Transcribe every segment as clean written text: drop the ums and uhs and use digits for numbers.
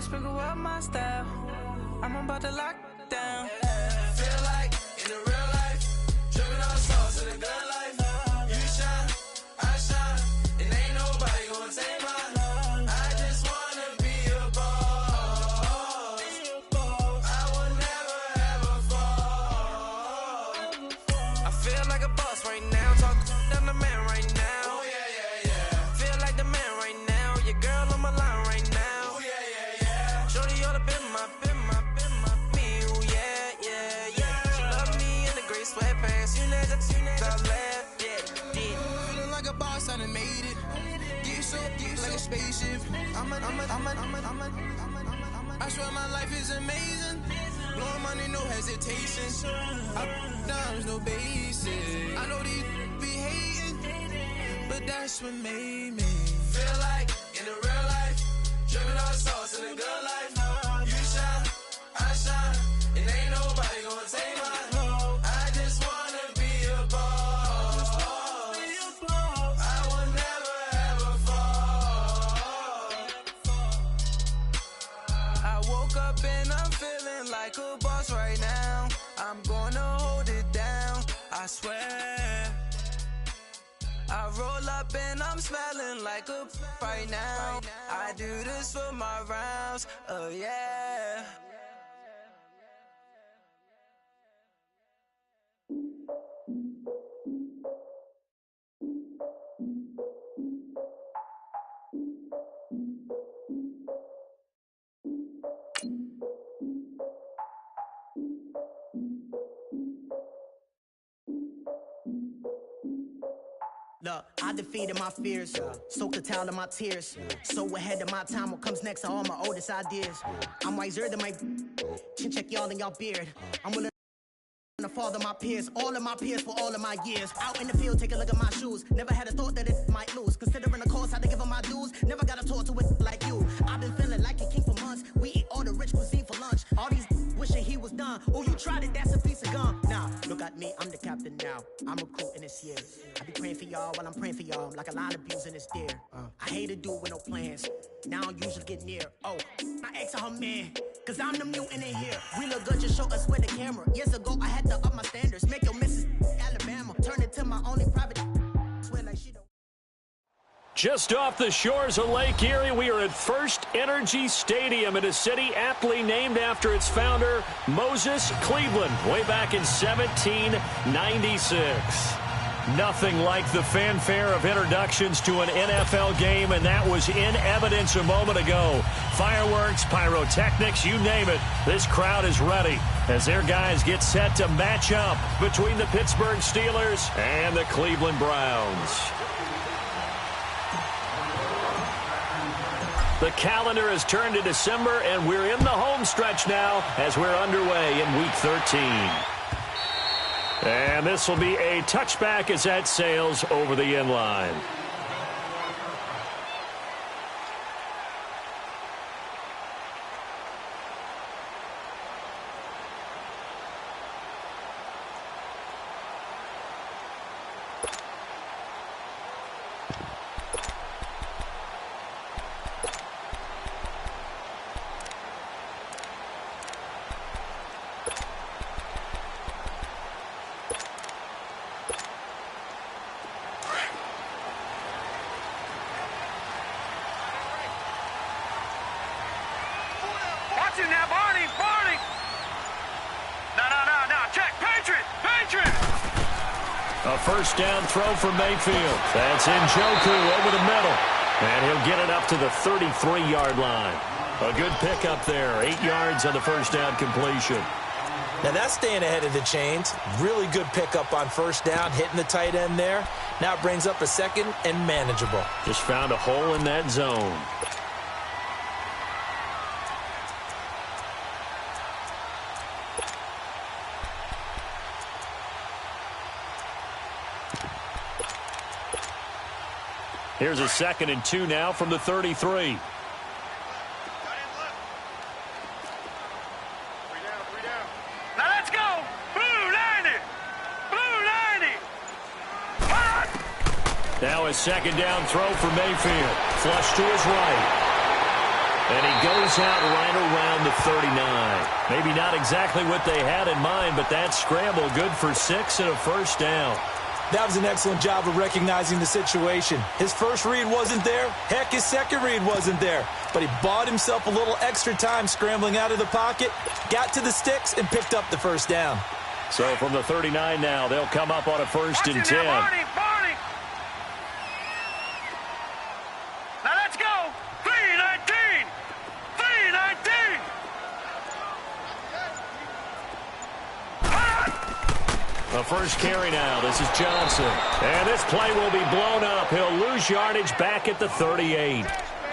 sprinkle up my style. I'm about to lock down. Feel like in the real life, dripping on sauce in the good life. You shine, I shine, and ain't nobody gonna take mine. I just wanna be a boss. I will never ever fall. I feel like a boss right now. Talk down the man right now. Oh yeah, yeah, yeah. Feel like the man right now. Your girl on my line right now. Oh yeah, yeah, yeah. Shorty oughta been my me. Ooh yeah, yeah, yeah. She love me in the gray sweatpants. You never I left, yeah. Feeling like a boss, I done made it. Get so like a spaceship. I swear my life is amazing. Blowing money, no hesitation. Up, downs, no basic. I know these be hating, but that's what made me feel like in the real life, dripping on sauce in the good life. You shine, I shine, and ain't nobody gonna take mine. I just wanna be a boss. I will never ever fall. I woke up and I'm feeling like a boss right now. I'm gonna hold it down, I swear. I roll up and I'm smelling like a right now. I do this for my rounds, oh yeah. Look, I defeated my fears, soaked a towel in my tears. So ahead of my time, what comes next are all my oldest ideas. I'm wiser than my chin check y'all in y'all beard. I'm willing to father my peers, all of my peers for all of my years. Out in the field, take a look at my shoes. Never had a thought that it might lose. Considering the cost, I had to give them my dues. Never got a talk to it like you. I've been feeling like a king for months. We eat all the rich cuisine for lunch. All these wishing he was done. Oh, you tried it, that's a piece of gum. Nah, look at me, I'm the captain now. I'm recruiting this year. I be praying for y'all while I'm praying for y'all. I'm like a line of abusing this deer. I hate a dude with no plans. Now I usually get near. Oh, my ex her man. Cause I'm the mutant in here. We look good, just show us with the camera. Years ago, I had to up my standards. Make your Mrs. Alabama. Turn it to my only private. Swear like she don't. Just off the shores of Lake Erie, we are at First Energy Stadium in a city aptly named after its founder, Moses Cleveland, way back in 1796. Nothing like the fanfare of introductions to an NFL game, and that was in evidence a moment ago. Fireworks, pyrotechnics, you name it. This crowd is ready as their guys get set to match up between the Pittsburgh Steelers and the Cleveland Browns. The calendar has turned to December, and we're in the home stretch now as we're underway in Week 13. And this will be a touchback as that sails over the end line. A first down throw for Mayfield. That's Njoku over the middle. And he'll get it up to the 33-yard line. A good pickup there. 8 yards on the first down completion. Now that's staying ahead of the chains. Really good pickup on first down, hitting the tight end there. Now it brings up a second and manageable. Just found a hole in that zone. Here's a 2nd and 2 now from the 33. Now let's go! Blue 90! Blue 90! Now a 2nd down throw for Mayfield. Flush to his right. And he goes comes out right around the 39. Maybe not exactly what they had in mind, but that scramble good for 6 and a first down. That was an excellent job of recognizing the situation. His first read wasn't there. Heck, his second read wasn't there. But he bought himself a little extra time scrambling out of the pocket, got to the sticks, and picked up the first down. So from the 39 now, they'll come up on a first and 10. Barney. Now let's go. 3-19. 3-19. The first carry now. This is Johnson. And this play will be blown up. He'll lose yardage back at the 38.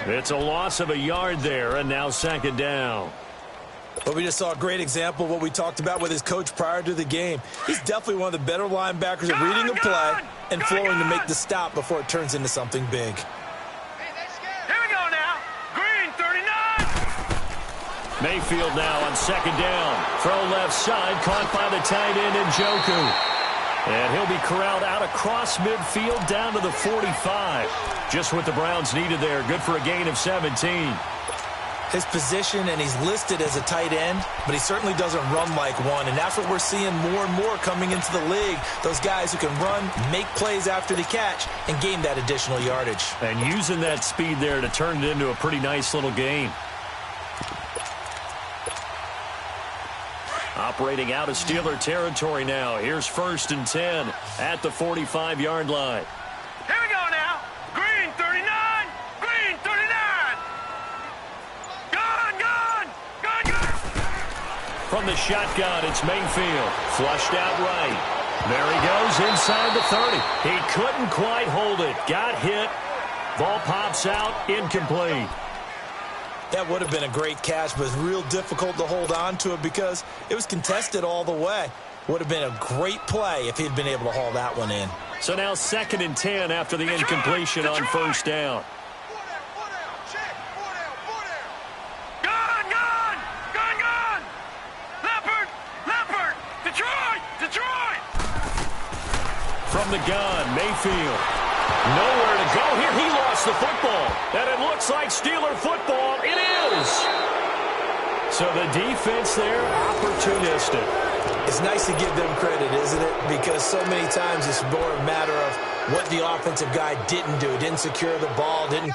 It's a loss of a yard there, and now second down. But we just saw a great example of what we talked about with his coach prior to the game. He's definitely one of the better linebackers at reading a play and flowing to make the stop before it turns into something big. Here we go now. Green, 39. Mayfield now on second down. Throw left side, caught by the tight end Njoku. And he'll be corralled out across midfield down to the 45. Just what the Browns needed there. Good for a gain of 17. His position, and he's listed as a tight end, but he certainly doesn't run like one, and that's what we're seeing more and more coming into the league. Those guys who can run, make plays after the catch, and gain that additional yardage. And using that speed there to turn it into a pretty nice little game. Operating out of Steeler territory now. Here's first and 10 at the 45-yard line. Here we go now. Green, 39. Green, 39. Gone. From the shotgun, it's Mayfield. Flushed out right. There he goes inside the 30. He couldn't quite hold it. Got hit. Ball pops out. Incomplete. That would have been a great catch, but it's real difficult to hold on to it because it was contested all the way. Would have been a great play if he'd been able to haul that one in. So now second and 10 after the incompletion on first down. Gone. Leopard. Detroit. From the gun, Mayfield. Nowhere to go here. He lost the football. And it looks like Steeler football. It is. So the defense there, opportunistic. It's nice to give them credit, isn't it? Because so many times it's more a matter of what the offensive guy didn't do. Didn't secure the ball, didn't...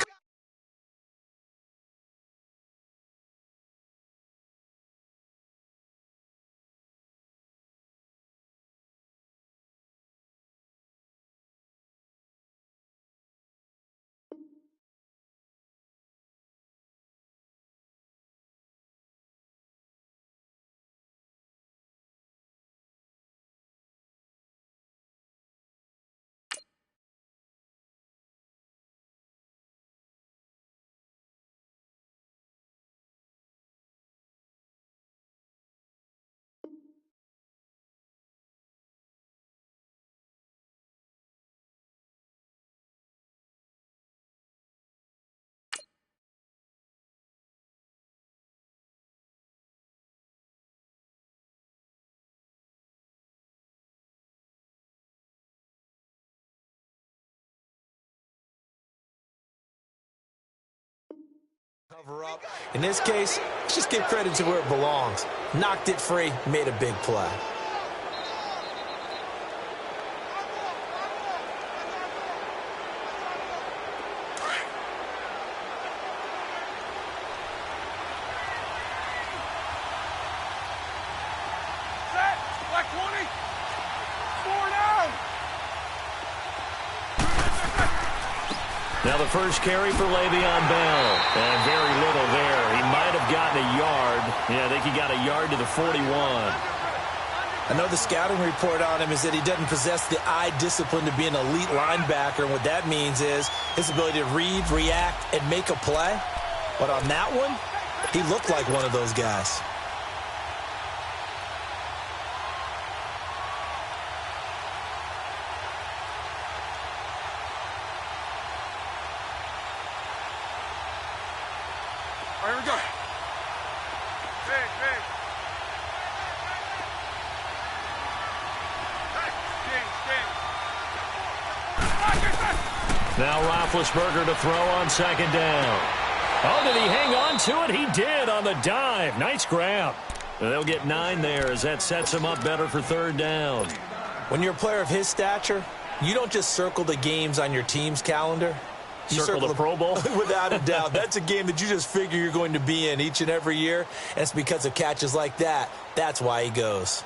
cover up. In this case, let's just give credit to where it belongs. Knocked it free, made a big play. Set. Black 20. 4 down. Now the first carry for Le'Veon Bell. And very little there. He might have gotten a yard. Yeah, I think he got a yard to the 41. I know the scouting report on him is that he doesn't possess the eye discipline to be an elite linebacker. And what that means is his ability to read, react, and make a play. But on that one, he looked like one of those guys. All right, here we go. Big. Now Roethlisberger to throw on second down. Oh, did he hang on to it? He did on the dive. Nice grab. They'll get 9 there as that sets him up better for third down. When you're a player of his stature, you don't just circle the games on your team's calendar. You circle the Pro Bowl? Without a doubt. That's a game that you just figure you're going to be in each and every year, and it's because of catches like that. That's why he goes.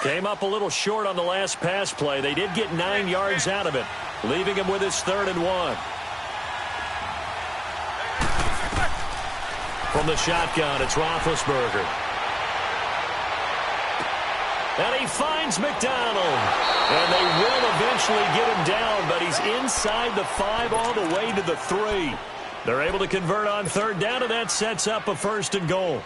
Came up a little short on the last pass play. They did get 9 yards out of it, leaving him with his 3rd and 1. From the shotgun, it's Roethlisberger. And he finds McDonald. And they will eventually get him down, but he's inside the 5 all the way to the 3. They're able to convert on 3rd down, and that sets up a 1st and goal.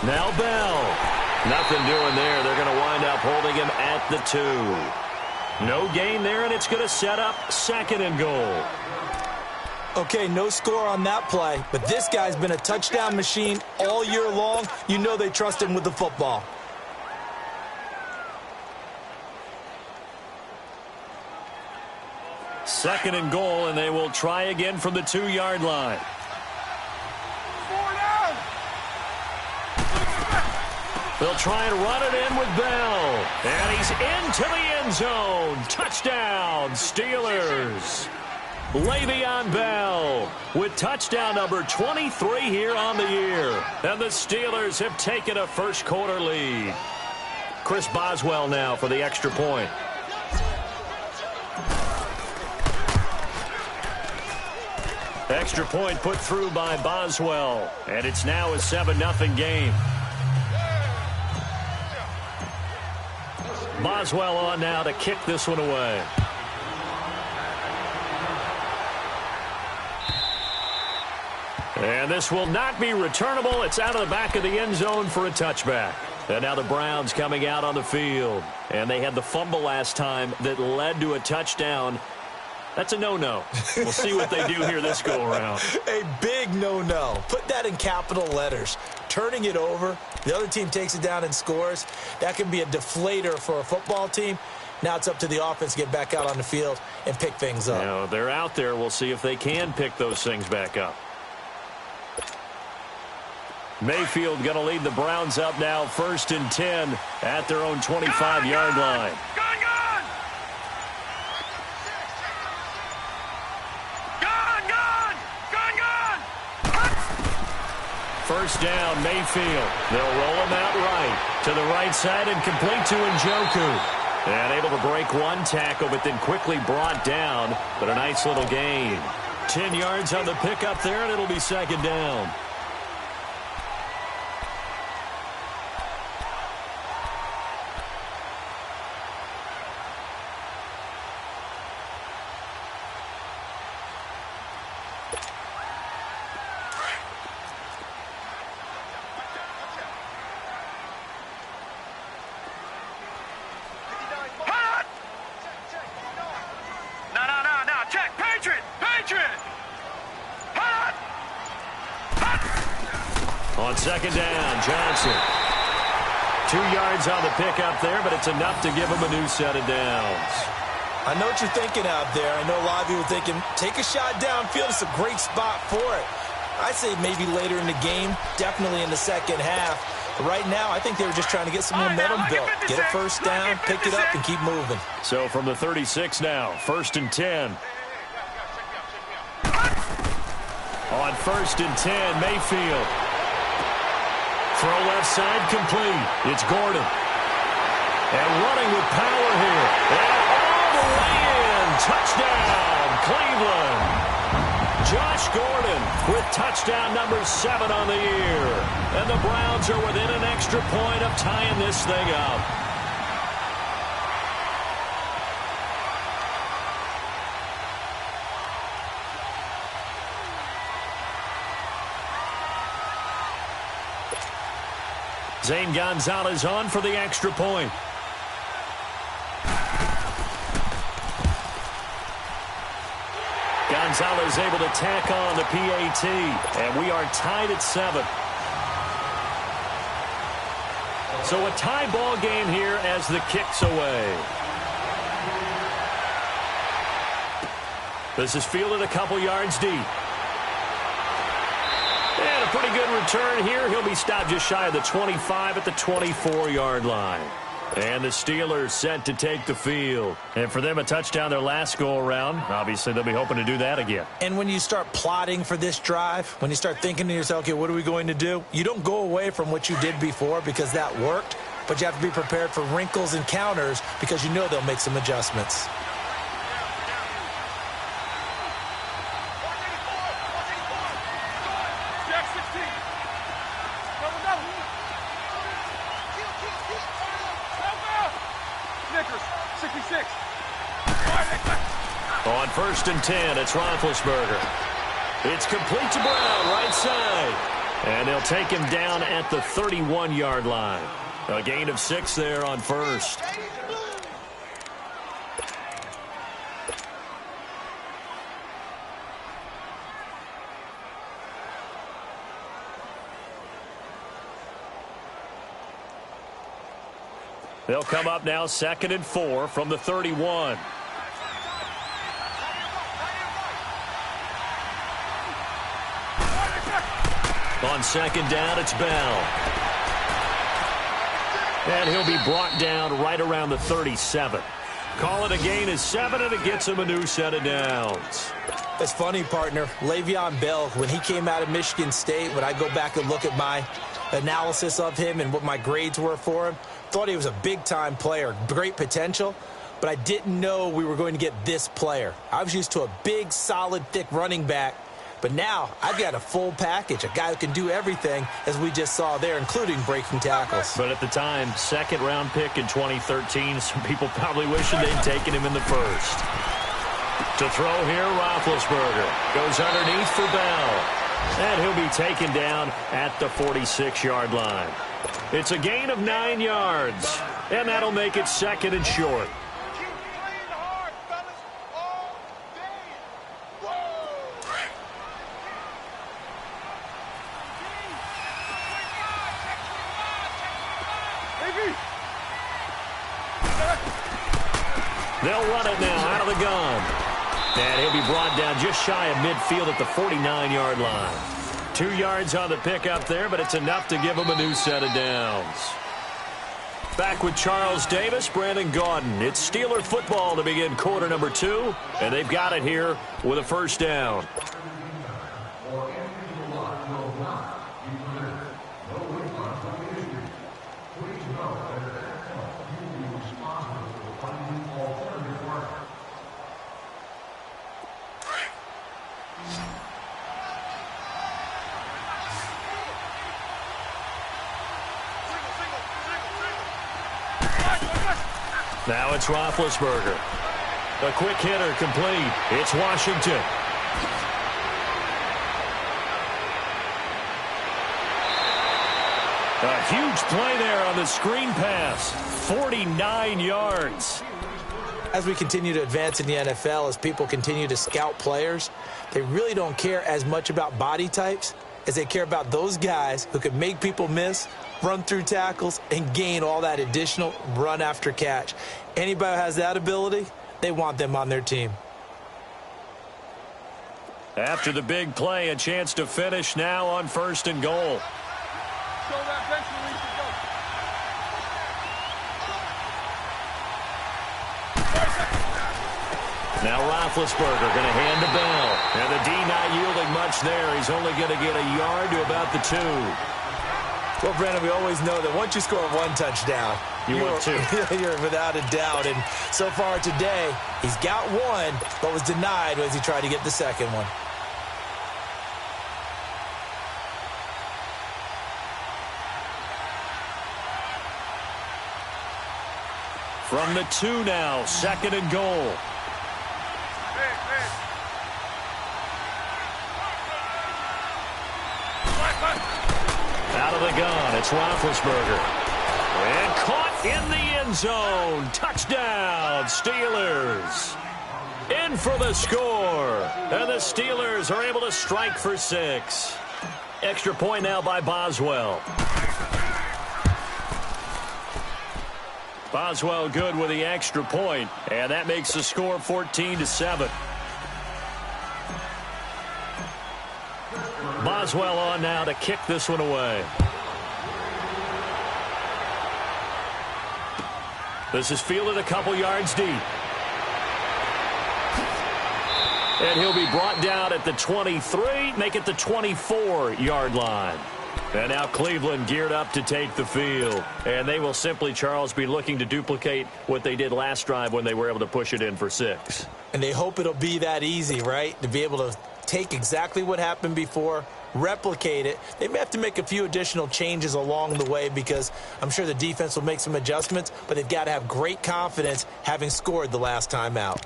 Now Bell. Nothing doing there. They're going to wind up holding him at the 2. No gain there, and it's going to set up 2nd and goal. Okay, no score on that play, but this guy's been a touchdown machine all year long. You know they trust him with the football. Second and goal, and they will try again from the 2-yard line. They'll try and run it in with Bell. And he's into the end zone. Touchdown, Steelers. Le'Veon Bell with touchdown number 23 here on the year. And the Steelers have taken a first-quarter lead. Chris Boswell now for the extra point. Extra point put through by Boswell. And it's now a 7-0 game. Boswell on now to kick this one away. And this will not be returnable. It's out of the back of the end zone for a touchback. And now the Browns coming out on the field. And they had the fumble last time that led to a touchdown. That's a no-no. We'll see what they do here this go-around. A big no-no. Put that in capital letters. Turning it over, the other team takes it down and scores. That can be a deflator for a football team. Now it's up to the offense to get back out on the field and pick things up. You know, they're out there. We'll see if they can pick those things back up. Mayfield going to lead the Browns up now, 1st and 10 at their own 25-yard line. First down, Mayfield. They'll roll him out right to the right side and complete to Njoku. And able to break one tackle, but then quickly brought down. But a nice little gain. 10 yards on the pickup there, and it'll be 2nd down. On 2nd down, Johnson. 2 yards on the pickup there, but it's enough to give him a new set of downs. I know what you're thinking out there. I know a lot of you are thinking, take a shot downfield. It's a great spot for it. I'd say maybe later in the game, definitely in the second half. But right now, I think they were just trying to get some momentum built. Get a first down, pick it up, and keep moving. So from the 36 now, 1st and 10. On 1st and 10, Mayfield. Throw left side complete. It's Gordon. And running with power here. And all the way in. Touchdown, Cleveland. Josh Gordon with touchdown number 7 on the year. And the Browns are within an extra point of tying this thing up. Zane Gonzalez on for the extra point. Gonzalez able to tack on the PAT, and we are tied at 7. So a tie ball game here as the kick's away. This is fielded a couple yards deep. And a pretty good return here. He'll be stopped just shy of the 25 at the 24-yard line. And the Steelers set to take the field. And for them, a touchdown their last go-around. Obviously, they'll be hoping to do that again. And when you start plotting for this drive, when you start thinking to yourself, okay, what are we going to do? You don't go away from what you did before because that worked, but you have to be prepared for wrinkles and counters because you know they'll make some adjustments. On 1st and 10, it's Roethlisberger. It's complete to Brown, right side. And they'll take him down at the 31-yard line. A gain of 6 there on 1st. They'll come up now 2nd and 4 from the 31. On 2nd down, it's Bell. And he'll be brought down right around the 37. Call it a gain of 7, and it gets him a new set of downs. It's funny, partner. Le'Veon Bell, when he came out of Michigan State, when I go back and look at my analysis of him and what my grades were for him, thought he was a big-time player, great potential, but I didn't know we were going to get this player. I was used to a big, solid, thick running back, but now I've got a full package, a guy who can do everything, as we just saw there, including breaking tackles. But at the time, 2nd-round pick in 2013, some people probably wishing they'd taken him in the 1st. To throw here, Roethlisberger goes underneath for Bell. And he'll be taken down at the 46-yard line. It's a gain of 9 yards, and that'll make it 2nd and short. They'll run it now out of the gun. And he'll be brought down just shy of midfield at the 49-yard line. 2 yards on the pickup there, but it's enough to give him a new set of downs. Back with Charles Davis, Brandon Gaudin. It's Steeler football to begin quarter number 2, and they've got it here with a 1st down. Now it's Roethlisberger. A quick hitter complete. It's Washington. A huge play there on the screen pass. 49 yards. As we continue to advance in the NFL, as people continue to scout players, they really don't care as much about body types as they care about those guys who can make people miss, run through tackles, and gain all that additional run after catch. Anybody who has that ability, they want them on their team. After the big play, a chance to finish now on 1st and goal. Now Roethlisberger going to hand to Bell. And the D not yielding much there. He's only going to get a yard to about the 2. Well, Brandon, we always know that once you score 1 touchdown, you're 2. You're without a doubt. And so far today, he's got 1, but was denied as he tried to get the 2nd one. From the 2 now, 2nd and goal. Out of the gun, it's Roethlisberger. And caught in the end zone. Touchdown, Steelers. In for the score. And the Steelers are able to strike for 6. Extra point now by Boswell. Boswell good with the extra point, and that makes the score 14-7. Boswell on now to kick this one away. This is fielded a couple yards deep. And he'll be brought down at the 23, make it the 24-yard line. And now Cleveland geared up to take the field. And they will simply, Charles, be looking to duplicate what they did last drive when they were able to push it in for 6. And they hope it'll be that easy, right? To be able to take exactly what happened before, replicate it. They may have to make a few additional changes along the way because I'm sure the defense will make some adjustments, but they've got to have great confidence having scored the last time out.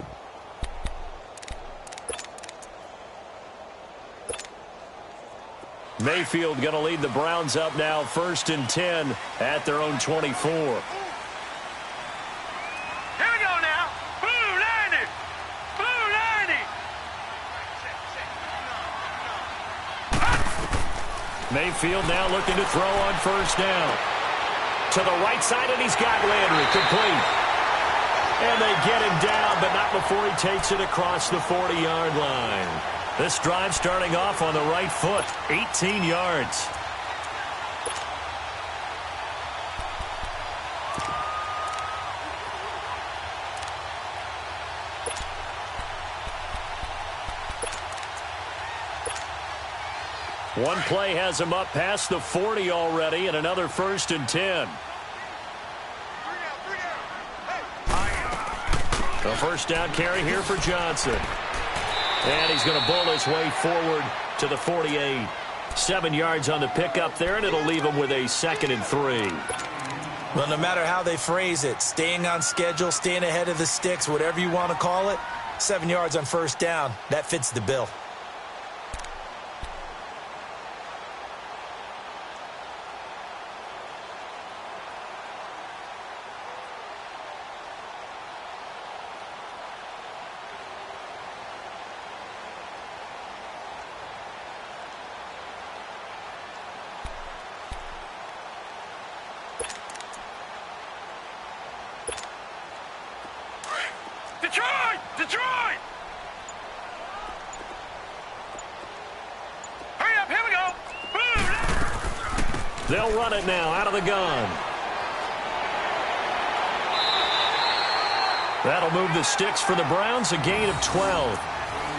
Mayfield going to lead the Browns up now, 1st and 10 at their own 24. Here we go now. Blue 90. Blue 90. Mayfield now looking to throw on 1st down. To the right side, and he's got Landry complete. And they get him down, but not before he takes it across the 40-yard line. This drive starting off on the right foot, 18 yards. One play has him up past the 40 already, and another 1st and 10. The 1st down carry here for Johnson. And he's going to bowl his way forward to the 48. 7 yards on the pickup there, and it'll leave him with a 2nd and 3. Well, no matter how they phrase it, staying on schedule, staying ahead of the sticks, whatever you want to call it, 7 yards on 1st down, that fits the bill. Detroit! Hurry up, here we go. Boom! They'll run it now out of the gun. That'll move the sticks for the Browns, a gain of 12.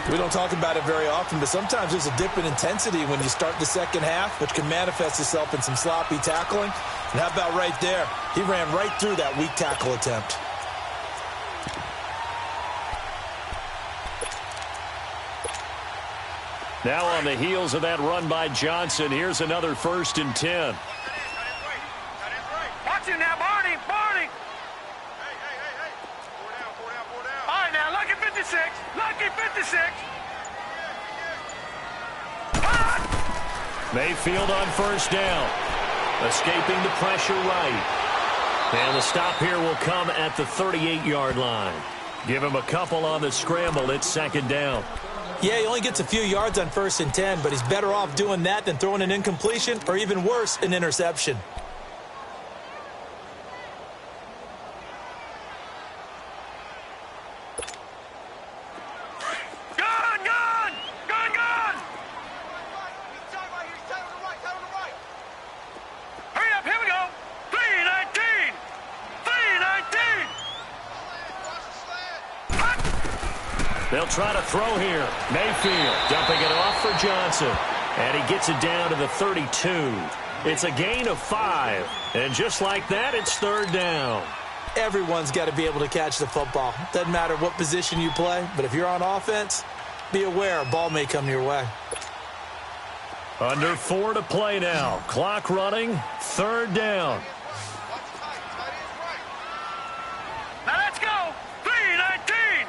We don't talk about it very often, but sometimes there's a dip in intensity when you start the second half, which can manifest itself in some sloppy tackling. And how about right there? He ran right through that weak tackle attempt. Now on the heels of that run by Johnson, here's another 1st and 10. Watch it now, Barney! Hey. Four down. All right, now, lucky 56. Lucky 56. Mayfield on 1st down. Escaping the pressure right. And the stop here will come at the 38-yard line. Give him a couple on the scramble. It's 2nd down. Yeah, he only gets a few yards on 1st and 10, but he's better off doing that than throwing an incompletion or even worse, an interception. Gun! Hurry up, here we go. 319. They'll try to throw here. Mayfield dumping it off for Johnson. And he gets it down to the 32. It's a gain of 5. And just like that, it's 3rd down. Everyone's got to be able to catch the football. Doesn't matter what position you play, but if you're on offense, be aware a ball may come your way. Under 4 to play now. Clock running. 3rd down. Now let's go. 319.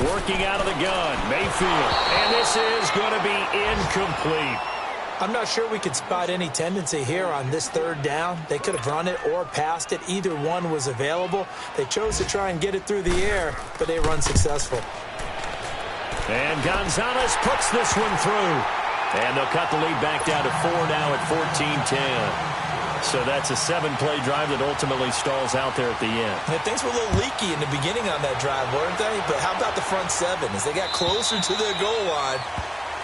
Working out of the gun. Mayfield. And this is going to be incomplete. I'm not sure we could spot any tendency here on this third down. They could have run it or passed it. Either one was available. They chose to try and get it through the air, but they were unsuccessful. And Gonzalez puts this one through. And they'll cut the lead back down to 4 now at 14-10. So that's a 7-play drive that ultimately stalls out there at the end. Yeah, things were a little leaky in the beginning on that drive, weren't they? But how about the front seven? As they got closer to their goal line,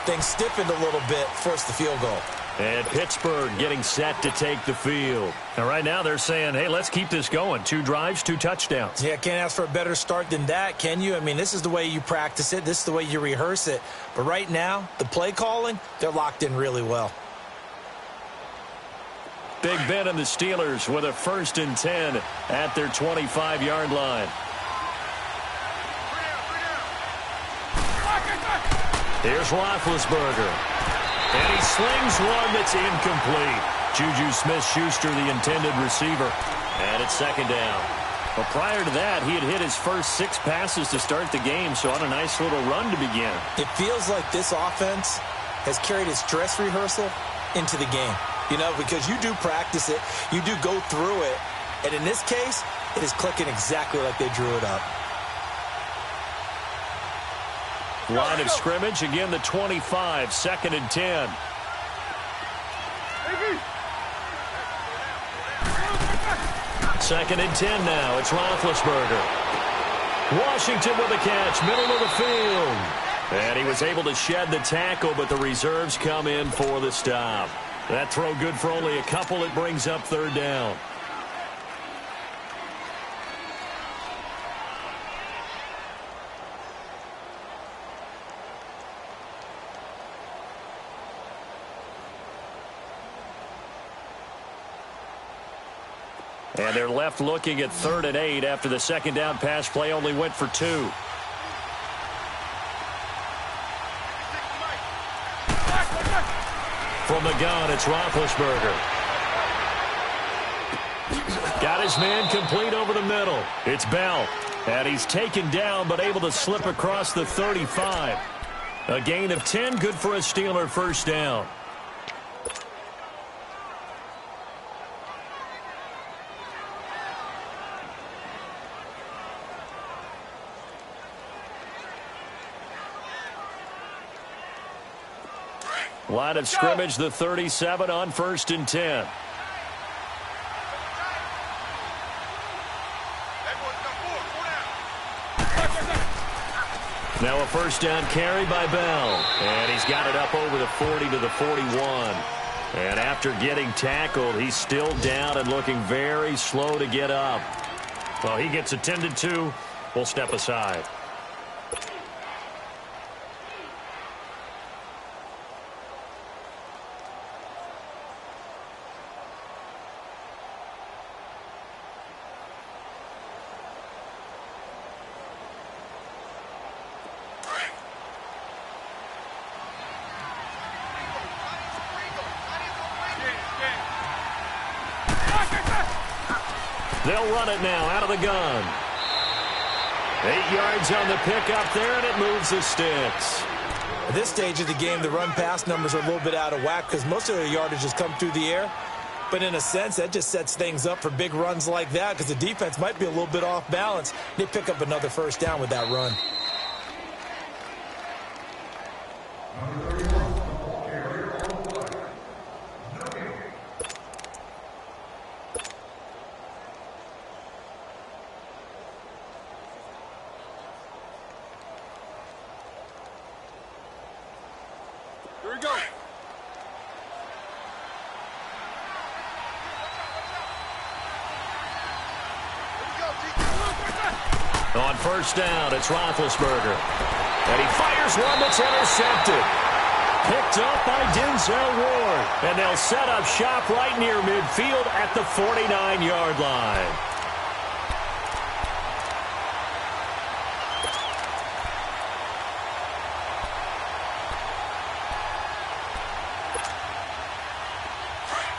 things stiffened a little bit, forced the field goal. And Pittsburgh getting set to take the field. And right now they're saying, hey, let's keep this going. 2 drives, 2 touchdowns. Yeah, can't ask for a better start than that, can you? I mean, this is the way you practice it. This is the way you rehearse it. But right now, the play calling, they're locked in really well. Big Ben and the Steelers with a 1st and 10 at their 25-yard line. Here's Roethlisberger. And he slings one that's incomplete. Juju Smith-Schuster, the intended receiver. And it's 2nd down. Well, prior to that, he had hit his first 6 passes to start the game, so on a nice little run to begin. It feels like this offense has carried its dress rehearsal into the game. You know, because you do practice it, you do go through it, and in this case, it is clicking exactly like they drew it up. Line of scrimmage, again the 25, 2nd and 10. Second and 10 now. It's Roethlisberger. Washington with a catch, middle of the field. And he was able to shed the tackle, but the reserves come in for the stop. That throw good for only a couple. It brings up 3rd down. And they're left looking at 3rd and 8 after the 2nd down pass play only went for 2. From the gun, it's Roethlisberger. Got his man complete over the middle. It's Bell. And he's taken down but able to slip across the 35. A gain of 10, good for a Steeler 1st down. Line of scrimmage, the 37 on 1st and 10. Now a 1st down carry by Bell. And he's got it up over the 40 to the 41. And after getting tackled, he's still down and looking very slow to get up. Well, he gets attended to. We'll step aside. They'll run it now out of the gun. 8 yards on the pickup there, and it moves the sticks. At this stage of the game, the run-pass numbers are a little bit out of whack because most of their yardage has come through the air. But in a sense, that just sets things up for big runs like that because the defense might be a little bit off balance. They pick up another 1st down with that run. Here we go. On 1st down, it's Roethlisberger. And he fires one that's intercepted. Picked up by Denzel Ward. And they'll set up shop right near midfield at the 49-yard line.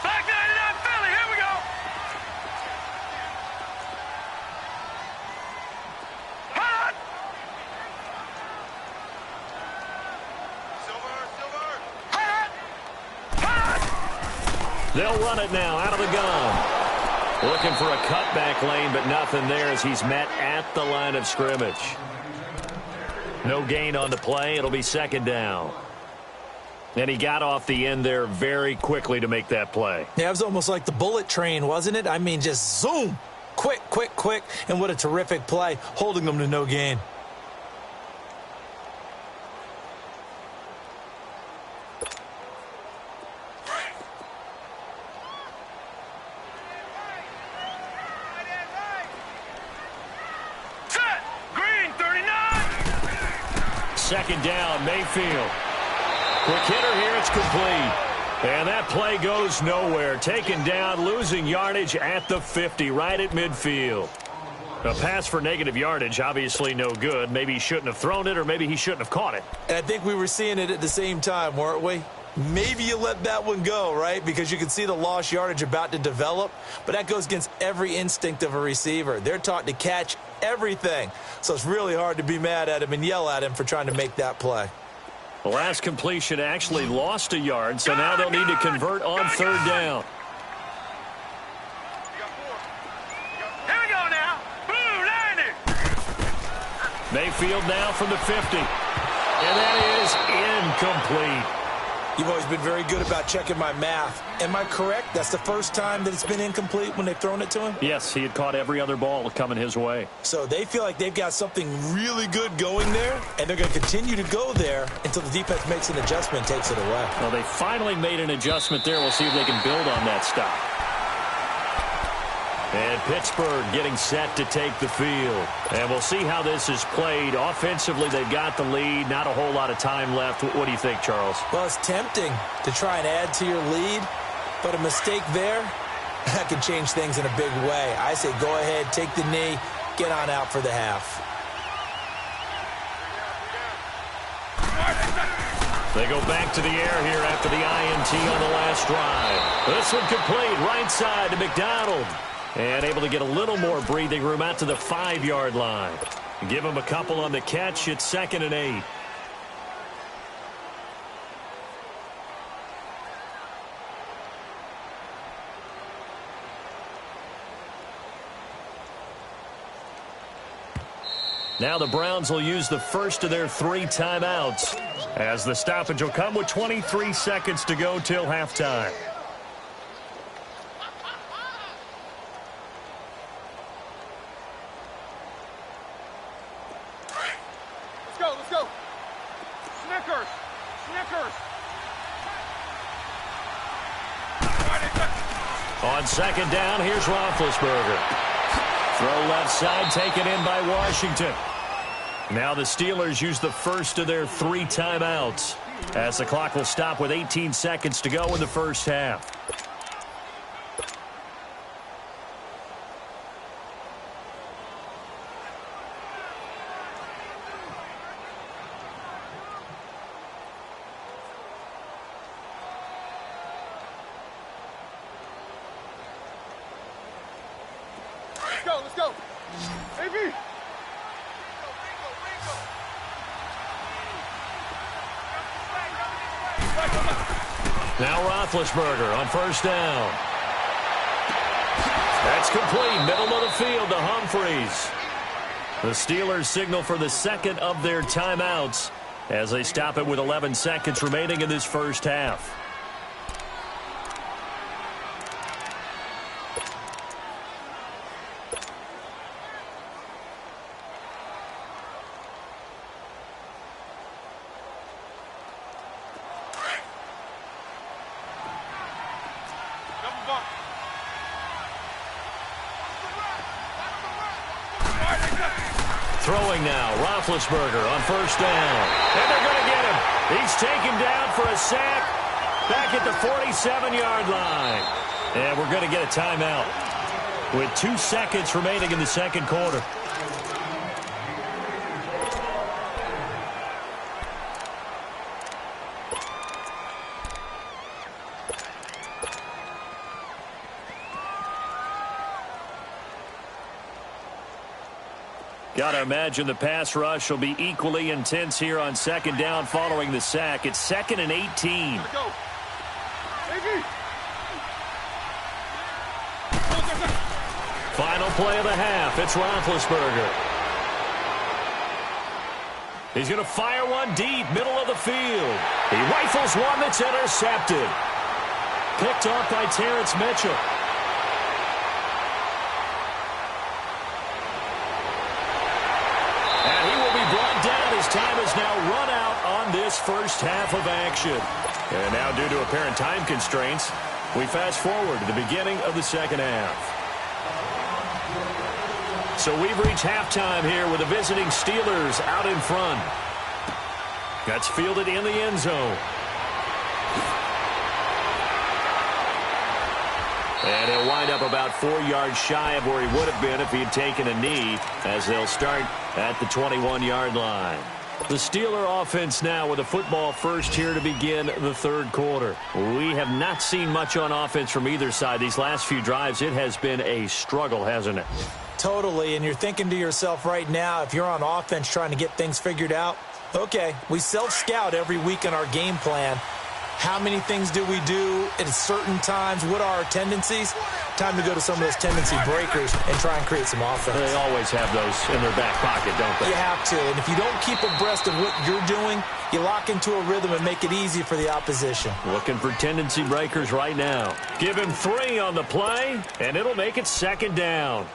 Back 99 Philly, here we go. Hold on. Silver. They'll run it now out of the gun. Looking for a cutback lane, but nothing there as he's met at the line of scrimmage. No gain on the play. It'll be second down. And he got off the end there very quickly to make that play. Yeah, it was almost like the bullet train, wasn't it? I mean, just zoom. Quick, quick, quick. And what a terrific play, holding them to no gain. Set. Green 39. Second down, Mayfield. Quick hitter here, it's complete. And that play goes nowhere. Taken down, losing yardage at the 50, right at midfield. A pass for negative yardage, obviously no good. Maybe he shouldn't have thrown it, or maybe he shouldn't have caught it. And I think we were seeing it at the same time, weren't we? Maybe you let that one go, right? Because you can see the lost yardage about to develop. But that goes against every instinct of a receiver. They're taught to catch everything. So it's really hard to be mad at him and yell at him for trying to make that play. The last completion actually lost a yard, so now they'll need to convert on third down. Here we go now. Blue 90. Mayfield now from the 50. And that is incomplete. You've always been very good about checking my math. Am I correct? That's the first time that it's been incomplete when they've thrown it to him? Yes, he had caught every other ball coming his way. So they feel like they've got something really good going there, and they're going to continue to go there until the defense makes an adjustment and takes it away. Well, they finally made an adjustment there. We'll see if they can build on that stop. And Pittsburgh getting set to take the field. And we'll see how this is played. Offensively, they've got the lead. Not a whole lot of time left. What do you think, Charles? Well, it's tempting to try and add to your lead, but a mistake there, that can change things in a big way. I say go ahead, take the knee, get on out for the half. They go back to the air here after the INT on the last drive. This one complete, right side to McDonald. And able to get a little more breathing room out to the 5-yard line. Give him a couple on the catch. It's 2nd and 8. Now the Browns will use the first of their 3 timeouts, as the stoppage will come with 23 seconds to go till halftime. Let's go. Snickers. On second down, here's Roethlisberger. Throw left side, taken in by Washington. Now the Steelers use the first of their 3 timeouts, as the clock will stop with 18 seconds to go in the first half. Let's go. AB. Now Roethlisberger on first down. That's complete. Middle of the field to Humphreys. The Steelers signal for the second of their timeouts as they stop it with 11 seconds remaining in this first half. Throwing now, Roethlisberger on first down. And they're going to get him. He's taken down for a sack back at the 47-yard line. And we're going to get a timeout with 2 seconds remaining in the second quarter. Got to imagine the pass rush will be equally intense here on second down following the sack. It's 2nd and 18. Final play of the half. It's Roethlisberger. He's going to fire one deep, middle of the field. He rifles one that's intercepted. Picked off by Terrence Mitchell. And he will be brought down. His time is now run out on this first half of action. And now, due to apparent time constraints, we fast forward to the beginning of the second half. So we've reached halftime here with the visiting Steelers out in front. That's fielded in the end zone. And he'll wind up about 4 yards shy of where he would have been if he had taken a knee, as they'll start at the 21-yard line. The Steeler offense now with a football first here to begin the third quarter. We have not seen much on offense from either side. These last few drives, it has been a struggle, hasn't it? Totally, and you're thinking to yourself right now, if you're on offense trying to get things figured out, okay, we self-scout every week in our game plan. How many things do we do at certain times? What are our tendencies? Time to go to some of those tendency breakers and try and create some offense. They always have those in their back pocket, don't they? You have to, and if you don't keep abreast of what you're doing, you lock into a rhythm and make it easy for the opposition. Looking for tendency breakers right now. Give him 3 on the play, and it'll make it second down.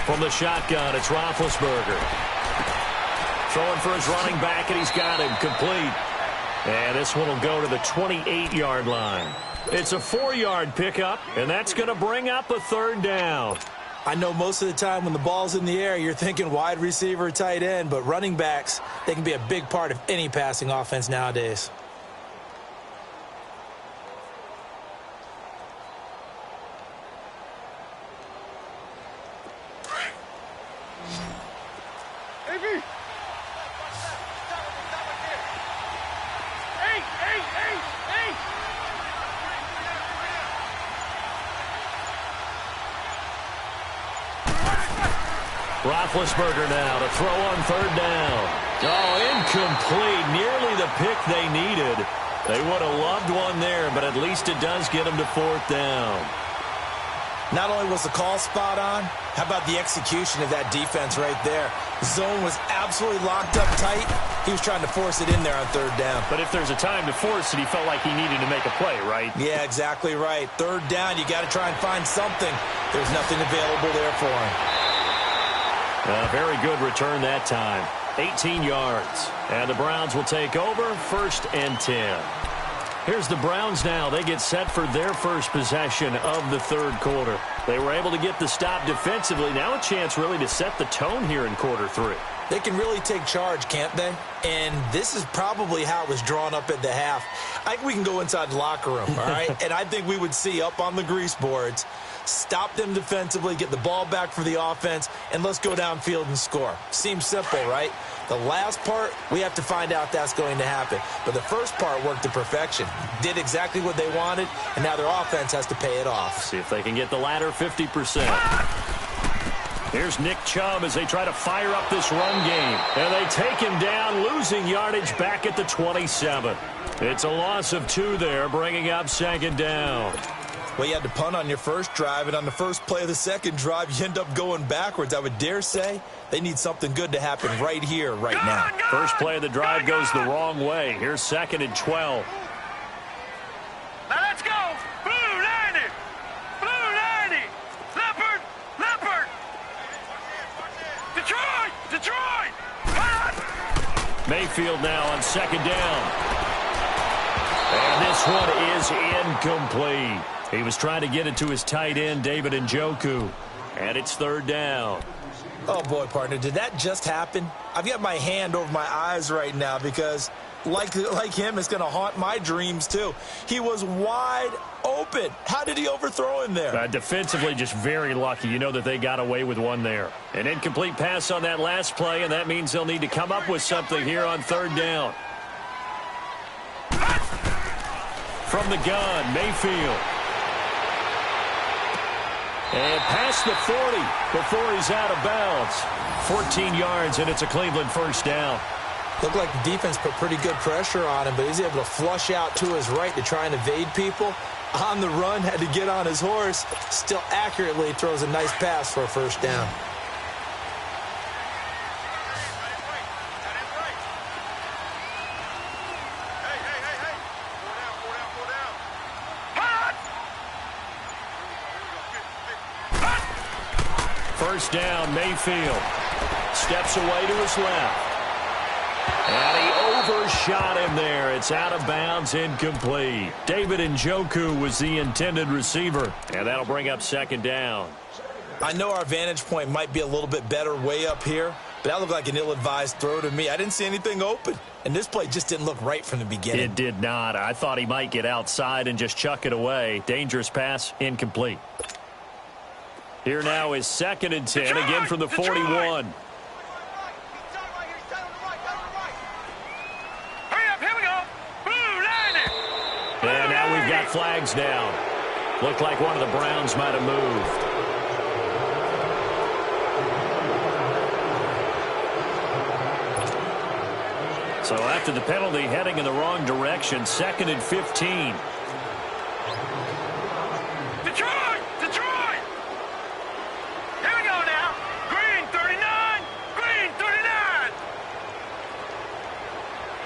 From the shotgun, it's Roethlisberger. Throwing for his running back, and he's got him complete. And this one will go to the 28-yard line. It's a 4-yard pickup, and that's going to bring up a third down. I know most of the time when the ball's in the air, you're thinking wide receiver, tight end, but running backs, they can be a big part of any passing offense nowadays. Roethlisberger now to throw on third down. Oh, incomplete. Nearly the pick they needed. They would have loved one there, but at least it does get them to fourth down. Not only was the call spot on, how about the execution of that defense right there? Zone was absolutely locked up tight. He was trying to force it in there on third down. But if there's a time to force it, he felt like he needed to make a play, right? Yeah, exactly right. Third down, you got to try and find something. There's nothing available there for him. A very good return that time. 18 yards. And the Browns will take over, 1st and 10. Here's the Browns now. They get set for their first possession of the third quarter. They were able to get the stop defensively. Now a chance really to set the tone here in quarter 3. They can really take charge, can't they? And this is probably how it was drawn up at the half. I think we can go inside the locker room, all right? And I think we would see up on the grease boards, stop them defensively, get the ball back for the offense, and let's go downfield and score. Seems simple, right? The last part, we have to find out if that's going to happen. But the first part worked to perfection. Did exactly what they wanted, and now their offense has to pay it off. See if they can get the latter 50%. Here's Nick Chubb as they try to fire up this run game. And they take him down, losing yardage back at the 27. It's a loss of 2 there, bringing up second down. Well, you had to punt on your first drive, and on the first play of the second drive, you end up going backwards. I would dare say they need something good to happen right here, right now. First play of the drive goes the wrong way. Here's 2nd and 12. Now let's go. Blue 90. Blue 90. Leopard. Leopard. Detroit. Detroit. Mayfield now on 2nd down. And this one is incomplete. He was trying to get it to his tight end, David Njoku. And it's 3rd down. Oh, boy, partner, did that just happen? I've got my hand over my eyes right now because like him, is going to haunt my dreams, too. He was wide open. How did he overthrow him there? Defensively, just very lucky. You know that they got away with one there. An incomplete pass on that last play, and that means they'll need to come up with something here on third down. From the gun, Mayfield. And past the 40 before he's out of bounds. 14 yards, and it's a Cleveland first down. Looked like the defense put pretty good pressure on him, but he's able to flush out to his right to try and evade people. On the run, had to get on his horse. Still accurately throws a nice pass for a first down. First down, Mayfield. Steps away to his left. And he overshot him there. It's out of bounds, incomplete. David Njoku was the intended receiver. And that'll bring up second down. I know our vantage point might be a little bit better way up here, but that looked like an ill-advised throw to me. I didn't see anything open. And this play just didn't look right from the beginning. It did not. I thought he might get outside and just chuck it away. Dangerous pass, incomplete. Here now is 2nd and 10, again from the 41. And now we've got flags down. Looked like one of the Browns might have moved. So after the penalty, heading in the wrong direction, 2nd and 15. Detroit! Detroit! Here we go now. Green 39. Green 39.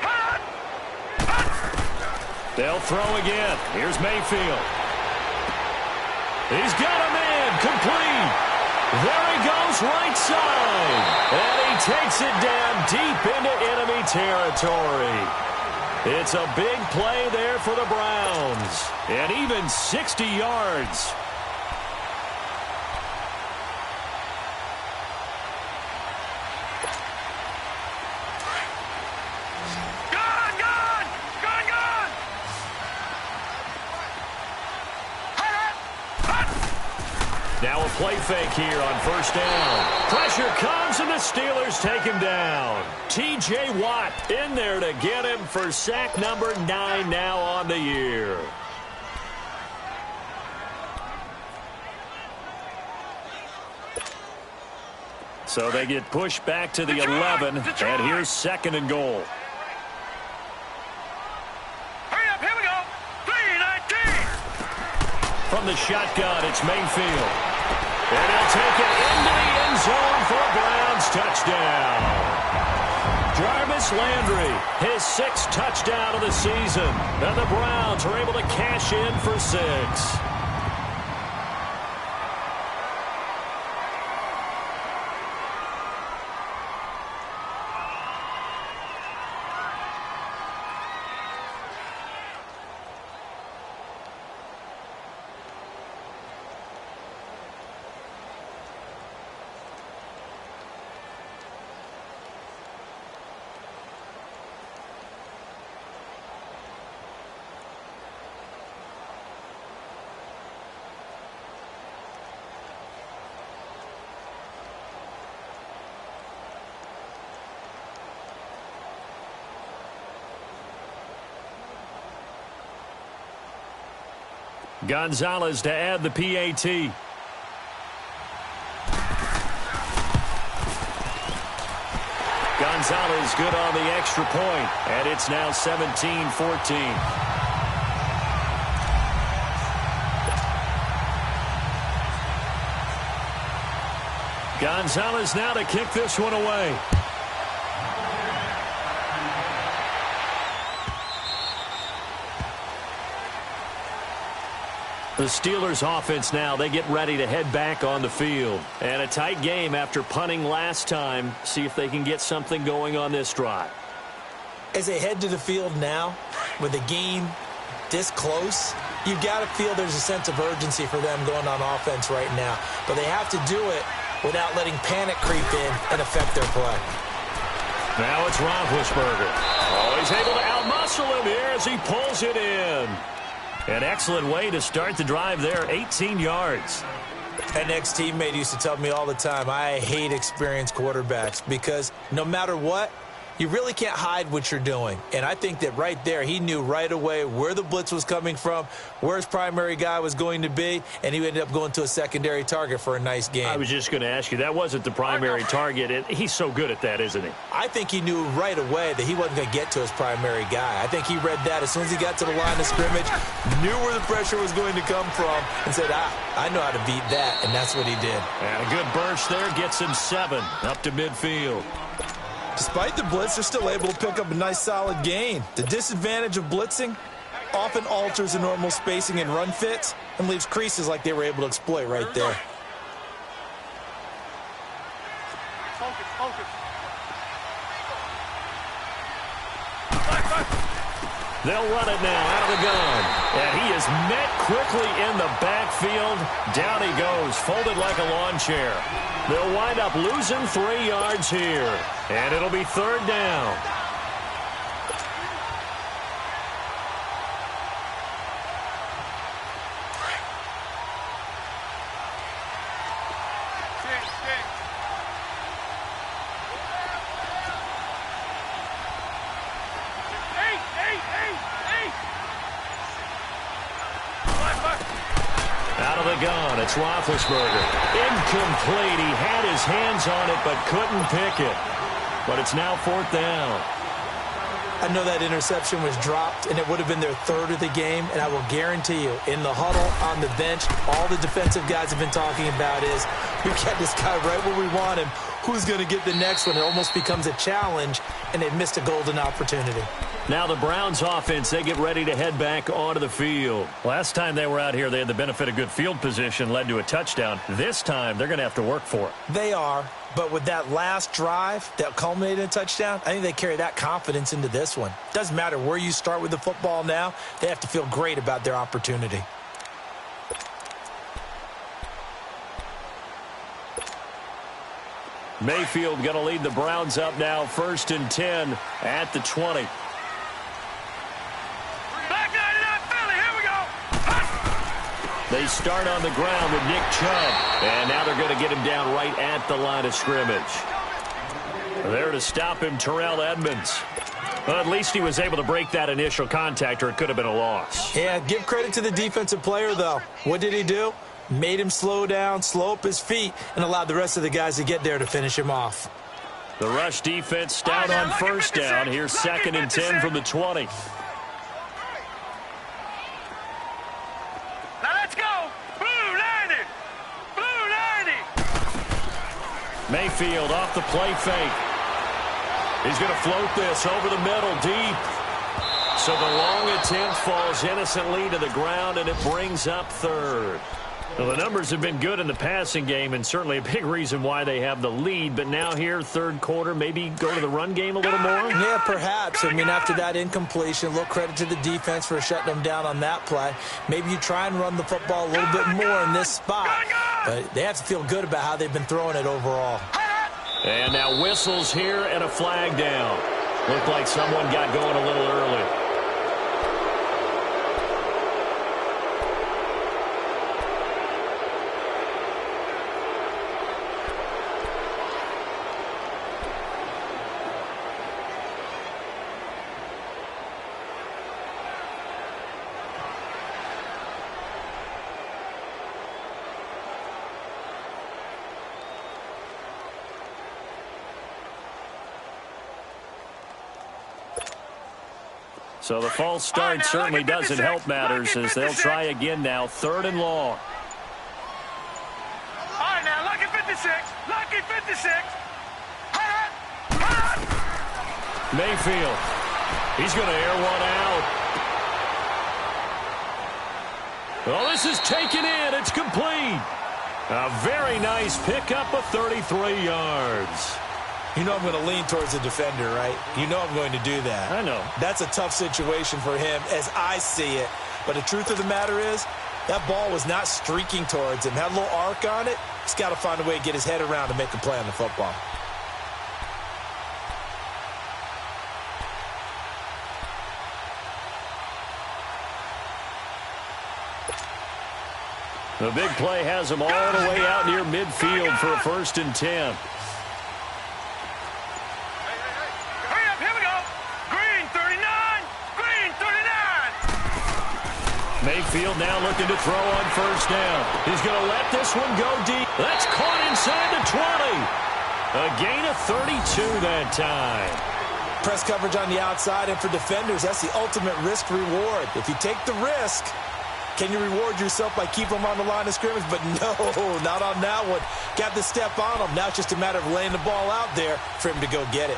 Hot! Hot! They'll throw again. Here's Mayfield. He's got him in. Complete. There he goes, right side. And he takes it down deep into enemy territory. It's a big play there for the Browns. And even 60 yards. Now a play fake here on first down. Pressure comes and the Steelers take him down. T.J. Watt in there to get him for sack number 9 now on the year. So they get pushed back to the 11, and here's 2nd and goal. Hurry up, here we go. 3-19. From the shotgun, it's Mayfield. And he'll take it into the end zone for a Browns touchdown. Jarvis Landry, his 6th touchdown of the season. And the Browns are able to cash in for 6. Gonzalez to add the PAT. Gonzalez good on the extra point, and it's now 17-14. Gonzalez now to kick this one away. The Steelers offense now, they get ready to head back on the field. And a tight game after punting last time. See if they can get something going on this drive. As they head to the field now, with the game this close, you've got to feel there's a sense of urgency for them going on offense right now. But they have to do it without letting panic creep in and affect their play. Now it's Roethlisberger. Oh, he's able to outmuscle him here as he pulls it in. An excellent way to start the drive there, 18 yards. An ex-teammate used to tell me all the time, I hate experienced quarterbacks because no matter what, you really can't hide what you're doing. And I think that right there, he knew right away where the blitz was coming from, where his primary guy was going to be, and he ended up going to a secondary target for a nice game. I was just going to ask you, that wasn't the primary target. He's so good at that, isn't he? I think he knew right away that he wasn't going to get to his primary guy. I think he read that as soon as he got to the line of scrimmage, knew where the pressure was going to come from, and said, I know how to beat that, and that's what he did. And a good burst there gets him 7 up to midfield. Despite the blitz, they're still able to pick up a nice solid gain. The disadvantage of blitzing often alters the normal spacing and run fits and leaves creases like they were able to exploit right there. Focus. They'll run it now out of the gun. And he is met quickly in the backfield. Down he goes, folded like a lawn chair. They'll wind up losing 3 yards here. And it'll be 3rd down. Out of the gun, it's Roethlisberger. Incomplete. He had his hands on it but couldn't pick it. But it's now 4th down. I know that interception was dropped, and it would have been their 3rd of the game, and I will guarantee you, in the huddle, on the bench, all the defensive guys have been talking about is, we've got this guy right where we want him. Who's going to get the next one? It almost becomes a challenge, and they've missed a golden opportunity. Now the Browns offense, they get ready to head back onto the field. Last time they were out here, they had the benefit of good field position, led to a touchdown. This time, they're going to have to work for it. They are, but with that last drive that culminated in a touchdown, I think they carry that confidence into this one. Doesn't matter where you start with the football now, they have to feel great about their opportunity. Mayfield going to lead the Browns up now, 1st and 10 at the 20. They start on the ground with Nick Chubb, and now they're going to get him down right at the line of scrimmage. There to stop him, Terrell Edmonds. Well, at least he was able to break that initial contact, or it could have been a loss. Yeah, give credit to the defensive player, though. What did he do? Made him slow down, slow up his feet, and allowed the rest of the guys to get there to finish him off. The rush defense stout on 1st down. Here's 2nd and 10 from the 20. Mayfield off the play fake. He's going to float this over the middle deep. So the long attempt falls innocently to the ground, and it brings up 3rd. Well, the numbers have been good in the passing game, and certainly a big reason why they have the lead. But now here, 3rd quarter, maybe go to the run game a little more? Yeah, perhaps. I mean, after that incompletion, a little credit to the defense for shutting them down on that play. Maybe you try and run the football a little bit more in this spot. But they have to feel good about how they've been throwing it overall. And now whistles here and a flag down. Looked like someone got going a little early. So the false start certainly doesn't help matters as they'll try again now, 3rd and long. All right, now, lucky 56. Lucky 56. Mayfield. He's going to air one out. Well, this is taken in. It's complete. A very nice pickup of 33 yards. You know I'm going to lean towards the defender, right? You know I'm going to do that. I know. That's a tough situation for him as I see it. But the truth of the matter is, that ball was not streaking towards him. Had a little arc on it. He's got to find a way to get his head around and make a play on the football. The big play has him all the way out near midfield for a 1st and 10. Hurry up, here we go. Green 39, green 39. Mayfield now looking to throw on 1st down. He's going to let this one go deep. That's caught inside the 20. A gain of 32 that time. Press coverage on the outside, and for defenders, that's the ultimate risk-reward. If you take the risk, can you reward yourself by keeping them on the line of scrimmage? But no, not on that one. Got the step on him. Now it's just a matter of laying the ball out there for him to go get it.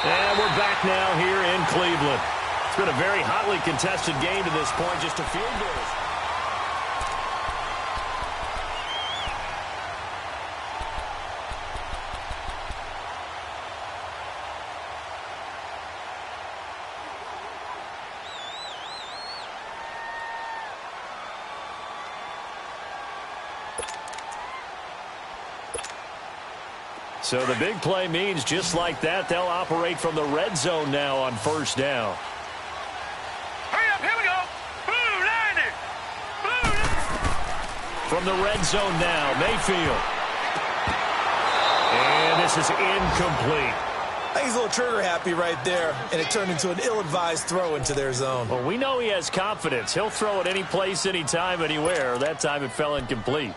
And we're back now here in Cleveland. It's been a very hotly contested game to this point, just a field goals. So the big play means just like that, they'll operate from the red zone now on 1st down. Hurry up, here we go. Blue 90. Blue 90. From the red zone now, Mayfield. And this is incomplete. I think he's a little trigger happy right there, and it turned into an ill-advised throw into their zone. Well, we know he has confidence. He'll throw it any place, anytime, anywhere. That time it fell incomplete.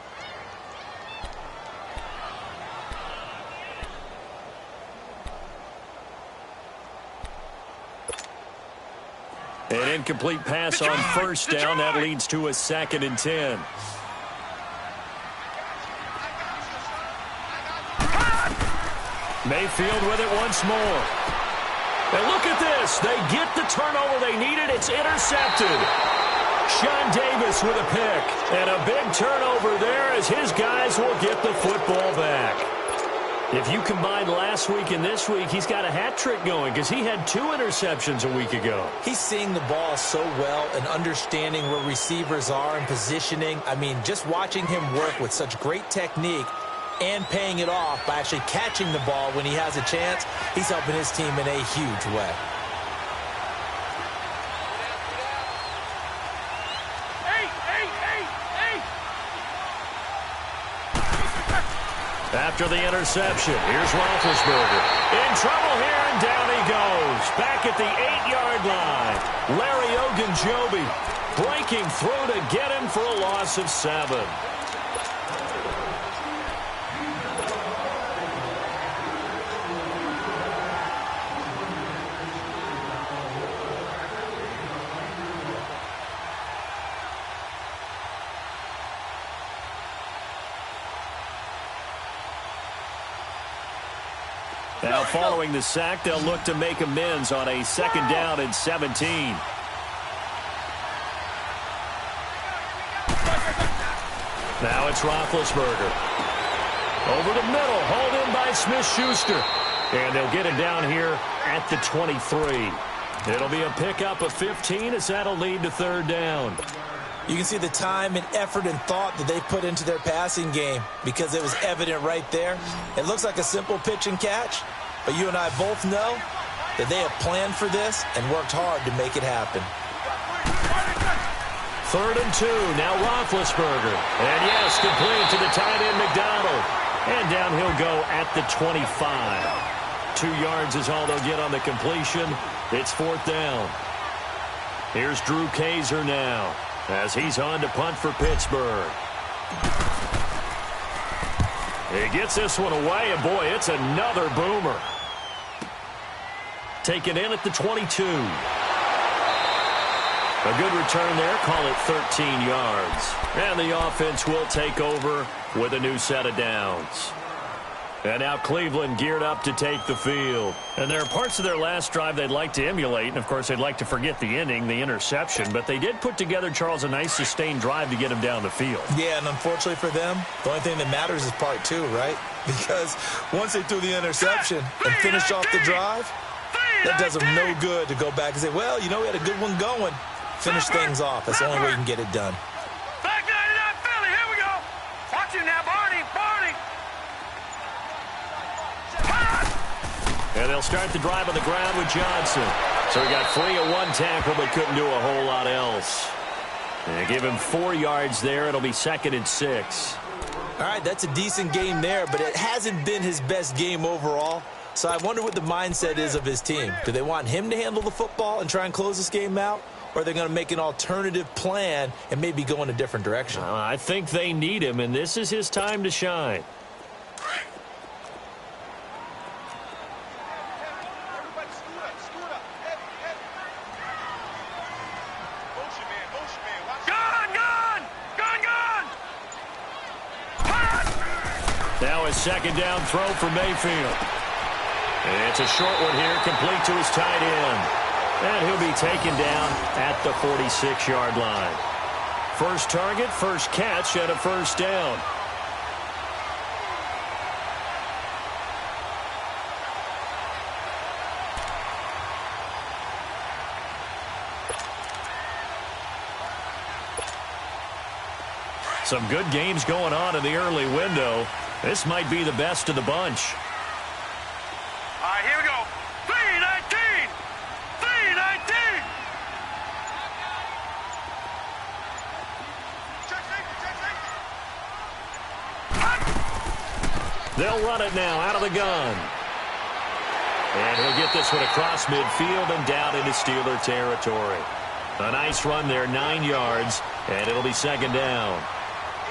An incomplete pass on 1st down. That leads to a 2nd and 10. Mayfield with it once more. And look at this. They get the turnover they needed. It's intercepted. Sean Davis with a pick. And a big turnover there as his guys will get the football back. If you combine last week and this week, he's got a hat trick going because he had 2 interceptions a week ago. He's seeing the ball so well and understanding where receivers are and positioning. I mean, just watching him work with such great technique and paying it off by actually catching the ball when he has a chance, he's helping his team in a huge way. After the interception, here's Roethlisberger. In trouble here, and down he goes. Back at the 8-yard line. Larry Ogunjobi breaking through to get him for a loss of 7. Now following the sack, they'll look to make amends on a 2nd down and 17. Now it's Roethlisberger. Over the middle, hauled in by Smith-Schuster. And they'll get it down here at the 23. It'll be a pickup of 15 as that'll lead to 3rd down. You can see the time and effort and thought that they put into their passing game because it was evident right there. It looks like a simple pitch and catch, but you and I both know that they have planned for this and worked hard to make it happen. 3rd and 2, now Roethlisberger. And yes, complete to the tight end McDonald. And down he'll go at the 25. 2 yards is all they'll get on the completion. It's 4th down. Here's Drew Kaiser now, as he's on to punt for Pittsburgh. He gets this one away, and boy, it's another boomer. Taken in at the 22. A good return there, call it 13 yards. And the offense will take over with a new set of downs. And now Cleveland geared up to take the field. And there are parts of their last drive they'd like to emulate. And, of course, they'd like to forget the ending, the interception. But they did put together, Charles, a nice sustained drive to get him down the field. Yeah, and unfortunately for them, the only thing that matters is part 2, right? Because once they threw the interception and finished off the drive, that does them no good to go back and say, well, you know, we had a good one going. Finish things off. That's the only way you can get it done. And they'll start the drive on the ground with Johnson. So he got free of one tackle but couldn't do a whole lot else. They give him 4 yards there. It'll be 2nd and 6. All right, that's a decent game there, but it hasn't been his best game overall. So I wonder what the mindset is of his team. Do they want him to handle the football and try and close this game out? Or are they going to make an alternative plan and maybe go in a different direction? I think they need him, and this is his time to shine. Now a 2nd down throw for Mayfield. And it's a short one here, complete to his tight end. And he'll be taken down at the 46-yard line. First target, first catch, and a 1st down. Some good games going on in the early window. This might be the best of the bunch. All right, here we go. 3-19. 3-19. They'll run it now out of the gun. And he'll get this one across midfield and down into Steeler territory. A nice run there, 9 yards, and it'll be 2nd down.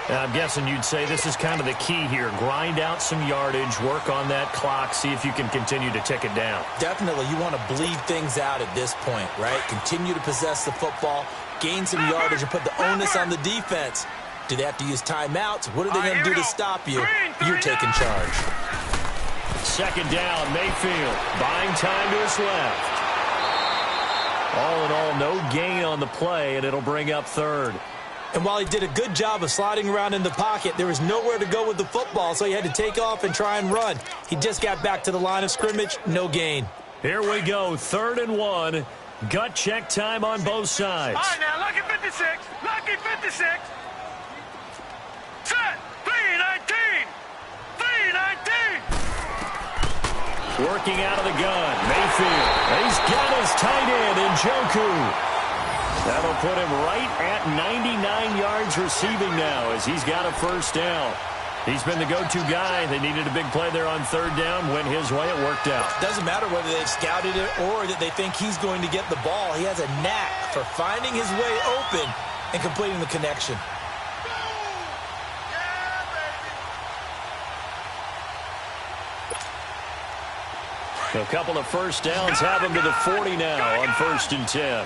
I'm guessing you'd say this is kind of the key here. Grind out some yardage, work on that clock, see if you can continue to tick it down. Definitely, you want to bleed things out at this point, right? Continue to possess the football, gain some yardage, and put the onus on the defense. Do they have to use timeouts? What are they going to do to stop you? You're taking charge. 2nd down, Mayfield, buying time to his left. All in all, no gain on the play, and it'll bring up 3rd. And while he did a good job of sliding around in the pocket, there was nowhere to go with the football, so he had to take off and try and run. He just got back to the line of scrimmage, no gain. Here we go, 3rd and 1. Gut check time on both sides. All right, now, lucky 56. Lucky 56. Set. 3-19. 3-19. Working out of the gun, Mayfield. He's got his tight end in Njoku. That'll put him right at 99 yards receiving now as he's got a 1st down. He's been the go-to guy. They needed a big play there on 3rd down. Went his way. It worked out. Doesn't matter whether they've scouted it or that they think he's going to get the ball. He has a knack for finding his way open and completing the connection. A couple of 1st downs have him to the 40 now on 1st and 10.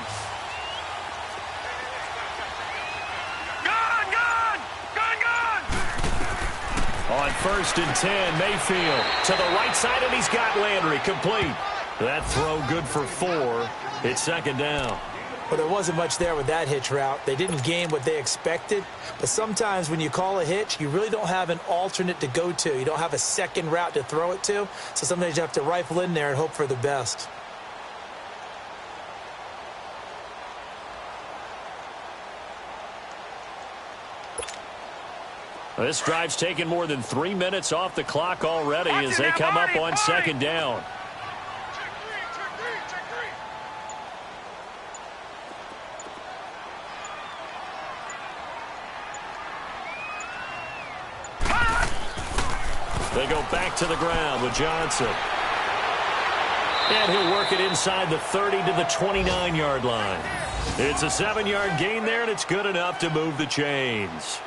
On 1st and 10, Mayfield to the right side, and he's got Landry complete. That throw good for 4. It's 2nd down. Well, there wasn't much there with that hitch route. They didn't gain what they expected. But sometimes when you call a hitch, you really don't have an alternate to go to. You don't have a second route to throw it to. So sometimes you have to rifle in there and hope for the best. This drive's taken more than 3 minutes off the clock already as they come up on 2nd down. They go back to the ground with Johnson. And he'll work it inside the 30 to the 29-yard line. It's a 7-yard gain there, and it's good enough to move the chains.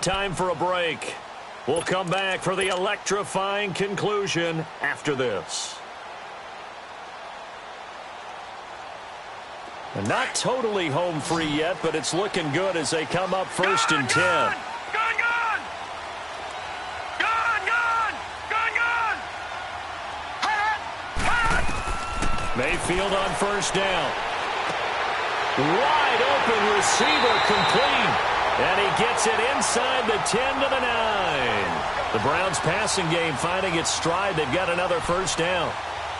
Time for a break. We'll come back for the electrifying conclusion after this. And not totally home free yet, but it's looking good as they come up 1st and 10. Gun! Mayfield on 1st down. Wide open receiver complete. And he gets it inside the 10 to the 9. The Browns passing game finding its stride. They've got another 1st down.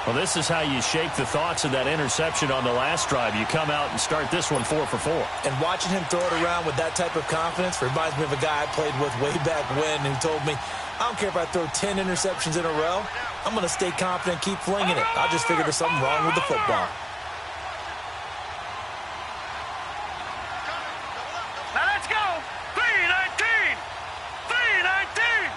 Well, this is how you shake the thoughts of that interception on the last drive. You come out and start this one 4 for 4. And watching him throw it around with that type of confidence reminds me of a guy I played with way back when who told me, I don't care if I throw 10 interceptions in a row. I'm going to stay confident and keep flinging it. I just figured there's something wrong with the football. Now let's go. 3-19. 3-19.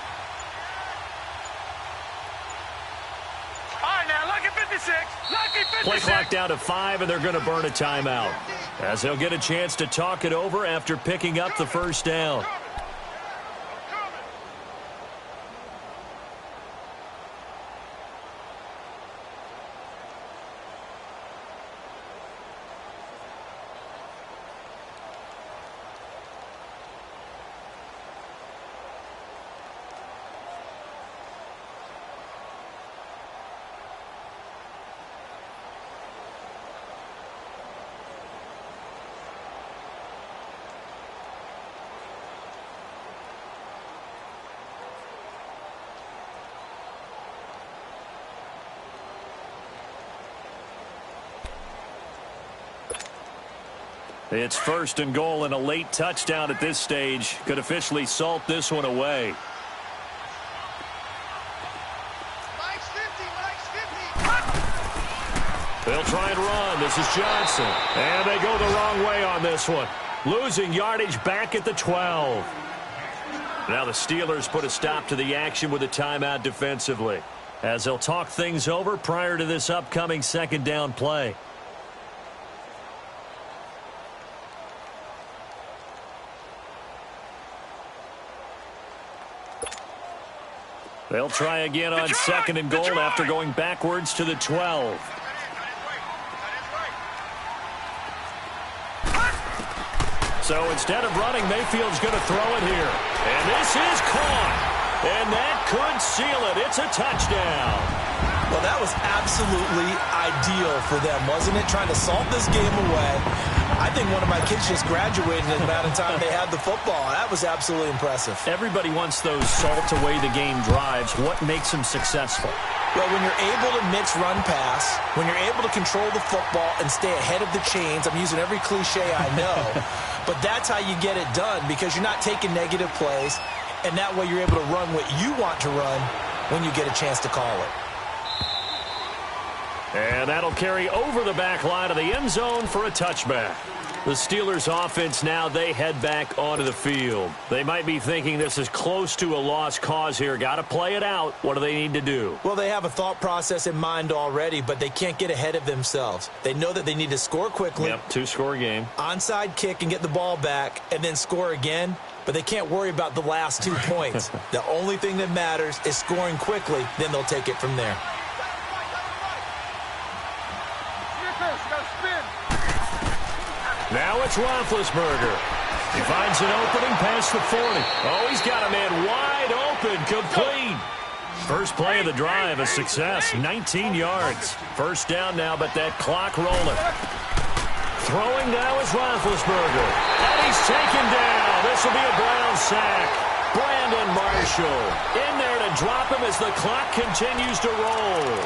All right, now lucky 56. Lucky 56. Play clock down to 5, and they're going to burn a timeout, as they'll get a chance to talk it over after picking up the first down. It's 1st and goal, and a late touchdown at this stage could officially salt this one away. Mike's 50. They'll try and run. This is Johnson. And they go the wrong way on this one. Losing yardage back at the 12. Now the Steelers put a stop to the action with a timeout defensively, as they'll talk things over prior to this upcoming 2nd down play. They'll try again on 2nd and goal after going backwards to the 12. So instead of running, Mayfield's going to throw it here. And this is caught. And that could seal it. It's a touchdown. Well, that was absolutely ideal for them, wasn't it? Trying to salt this game away. I think one of my kids just graduated in the amount of time they had the football. That was absolutely impressive. Everybody wants those salt-away-the-game drives. What makes them successful? Well, when you're able to mix run-pass, when you're able to control the football and stay ahead of the chains, I'm using every cliche I know, but that's how you get it done, because you're not taking negative plays, and that way you're able to run what you want to run when you get a chance to call it. And that'll carry over the back line of the end zone for a touchback. The Steelers offense now, they head back onto the field. They might be thinking this is close to a lost cause here. Got to play it out. What do they need to do? Well, they have a thought process in mind already, but they can't get ahead of themselves. They know that they need to score quickly. Yep, 2-score game. Onside kick and get the ball back and then score again. But they can't worry about the last 2 points. The only thing that matters is scoring quickly. Then they'll take it from there. Now it's Roethlisberger. He finds an opening past the 40. Oh, he's got a man wide open, complete. First play of the drive, a success, 19 yards. First down now, but that clock rolling. Throwing now is Roethlisberger. And he's taken down. This will be a Brown sack. Brandon Marshall in there to drop him as the clock continues to roll.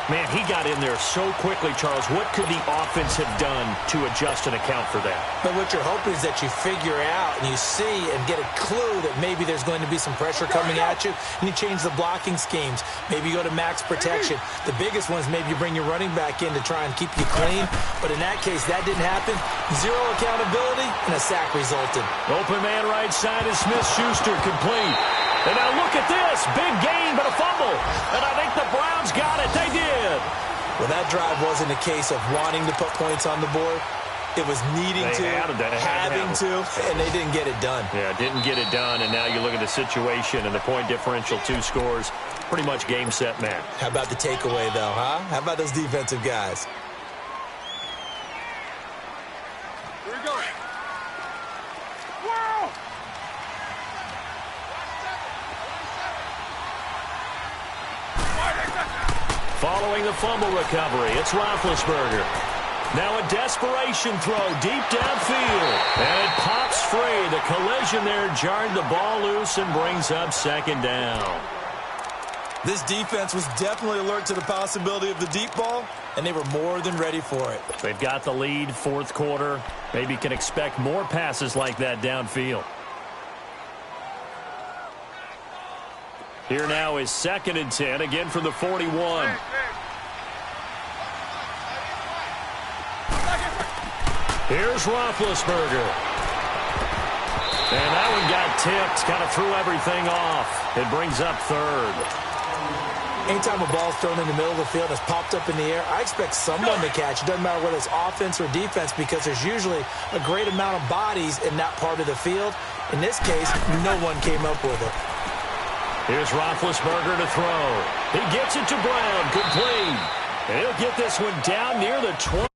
Man, he got in there so quickly, Charles. What could the offense have done to adjust and account for that? But what you're hoping is that you figure out and you see and get a clue that maybe there's going to be some pressure coming at you, and you change the blocking schemes. Maybe you go to max protection. The biggest one is maybe you bring your running back in to try and keep you clean. But in that case, that didn't happen. Zero accountability, and a sack resulted. Open man right side is Smith-Schuster, complete. And now look at this. Big gain, but a fumble. And I think the Browns got it. They did. Well, that drive wasn't a case of wanting to put points on the board. It was needing to, having to, and they didn't get it done. Yeah, didn't get it done, and now you look at the situation and the point differential, 2 scores, pretty much game, set, match. How about the takeaway, though, huh? How about those defensive guys? Here we go. Whoa! Following the fumble recovery, it's Roethlisberger. Now a desperation throw deep downfield. And it pops free. The collision there jarred the ball loose and brings up 2nd down. This defense was definitely alert to the possibility of the deep ball, and they were more than ready for it. They've got the lead, fourth quarter. Maybe can expect more passes like that downfield. Here now is 2nd and 10, again from the 41. Here's Roethlisberger. And that one got tipped, kind of threw everything off. It brings up 3rd. Anytime a ball's thrown in the middle of the field and it's popped up in the air, I expect someone to catch. It doesn't matter whether it's offense or defense because there's usually a great amount of bodies in that part of the field. In this case, no one came up with it. Here's Roethlisberger to throw. He gets it to Brown, complete. And he'll get this one down near the 20.